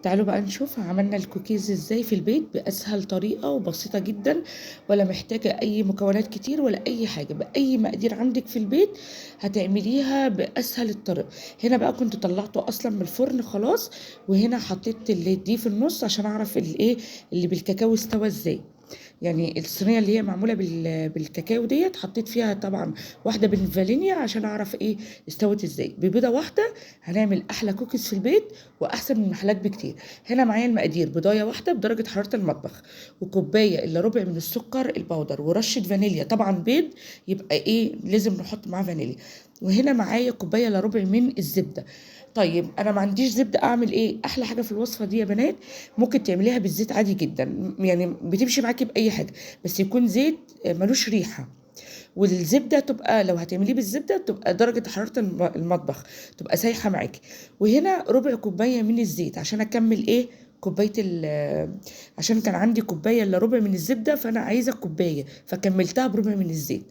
تعالوا بقى نشوف عملنا الكوكيز ازاي في البيت بأسهل طريقة وبسيطة جدا، ولا محتاجة أي مكونات كتير ولا أي حاجة، بأي مقادير عندك في البيت هتعمليها بأسهل الطرق. هنا بقى كنت طلعته أصلا من الفرن خلاص، وهنا حطيت اللي دي في النص عشان أعرف الايه اللي بالكاكاو استوى ازاي. يعني الصينيه اللي هي معموله بالكاكاو ديت حطيت فيها طبعا واحده بالفانيليا عشان اعرف ايه استوت ازاي. ببيضه واحده هنعمل احلى كوكيز في البيت واحسن من المحلات بكتير. هنا معايا المقادير: بيضايه واحده بدرجه حراره المطبخ، وكوبايه الا ربع من السكر البودر، ورشه فانيليا. طبعا بيض يبقى ايه لازم نحط معاه فانيليا. وهنا معايا كوبايه الا ربع من الزبده. طيب انا ما عنديش زبده، اعمل ايه؟ احلى حاجه في الوصفه دي يا بنات، ممكن تعمليها بالزيت عادي جدا، يعني بتمشي معاكي باي حاجه، بس يكون زيت ملوش ريحه. والزبده تبقى لو هتعمليه بالزبده تبقى درجه حراره المطبخ تبقى سايحه معاكي. وهنا ربع كوبايه من الزيت عشان اكمل ايه كوبايه عشان كان عندي كوبايه الا ربع من الزبده، فانا عايزه كوبايه فكملتها بربع من الزيت.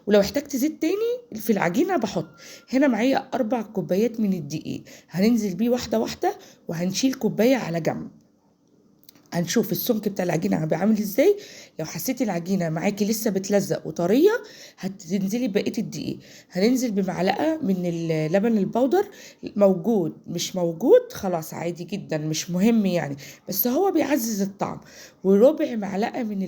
ولو احتجت زيت تاني في العجينة بحط. هنا معايا 4 كوبايات من الدقيق، هننزل بيه واحدة واحدة، وهنشيل كوباية على جنب. هنشوف السمك بتاع العجينة هيبقى عامل ازاي. لو حسيتي العجينة معاكي لسه بتلزق وطرية هتنزلي بقية الدقيق. هننزل بمعلقة من اللبن البودر، موجود مش موجود خلاص عادي جدا مش مهم يعني، بس هو بيعزز الطعم. وربع معلقة من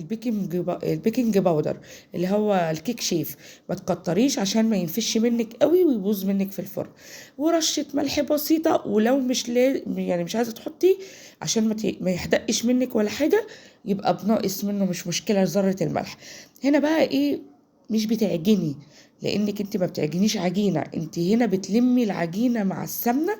البيكنج باودر اللي هو الكيك شيف. ما تكتريش عشان ما ينفش منك قوي ويبوظ منك في الفرن. ورشة ملح بسيطة، ولو مش يعني مش عايزة تحطي عشان ما يحدقش منك ولا حاجه، يبقى بناقص منه مش مشكله ذره الملح. هنا بقى ايه؟ مش بتعجني، لانك انت ما بتعجنيش عجينه، انت هنا بتلمي العجينه مع السمنه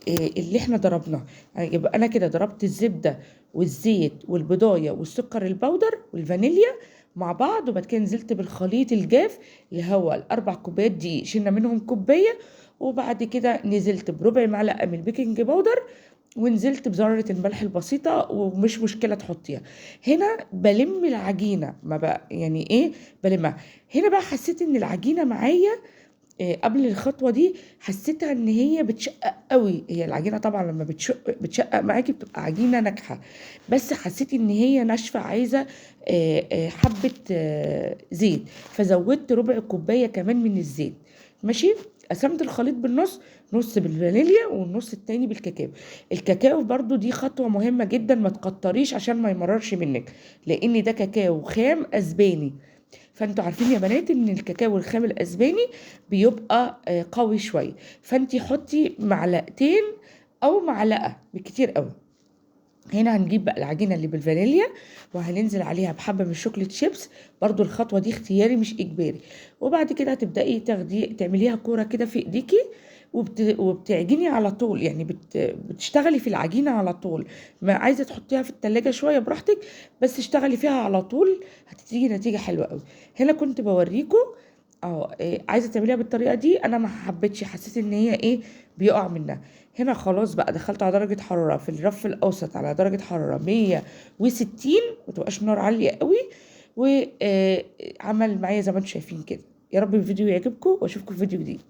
إيه اللي احنا ضربناه. يعني يبقى انا كده ضربت الزبده والزيت والبضايه والسكر البودر والفانيليا مع بعض، وبعد كده نزلت بالخليط الجاف اللي هو ال4 كوبايات دي، شلنا منهم كوبايه. وبعد كده نزلت بربع معلقه من البيكنج باودر، ونزلت بذرة الملح البسيطة، ومش مشكلة تحطيها. هنا بلم العجينة ما بقى يعني ايه بلمها. هنا بقى حسيت ان العجينة معايا إيه قبل الخطوة دي حسيتها ان هي بتشقق قوي. هي العجينة طبعا لما بتشقق معاكي بتبقى عجينة ناجحة، بس حسيت ان هي ناشفة عايزة حبة زيت، فزودت ربع كوباية كمان من الزيت. ماشي. قسمت الخليط بالنص، نص بالفانيليا والنص التاني بالكاكاو. الكاكاو برضو دي خطوة مهمة جدا، ما تكتريش عشان ما يمررش منك، لان ده كاكاو خام اسباني. فانتوا عارفين يا بنات ان الكاكاو الخام الاسباني بيبقى قوي شويه، فانتي حطي معلقتين او معلقه بالكتير قوي. هنا هنجيب بقى العجينه اللي بالفانيليا، وهننزل عليها بحبه من الشوكليت شيبس. برضو الخطوه دي اختياري مش اجباري. وبعد كده هتبداي تعمليها كوره كده في ايديكي، وبتعجني على طول، يعني بتشتغلي في العجينه على طول. ما عايزه تحطيها في التلاجة شويه براحتك، بس اشتغلي فيها على طول هتيجي نتيجه حلوه قوي. هنا كنت بوريكم عايزه تعمليها بالطريقه دي، انا ما حبيتش، حسيت ان هي ايه بيقع منها. هنا خلاص بقى دخلت على درجه حراره في الرف الاوسط على درجه حراره 160، ما تبقاش نار عاليه قوي. وعمل معايا زي ما انتم شايفين كده. يا رب الفيديو يعجبكم، واشوفكم في فيديو جديد.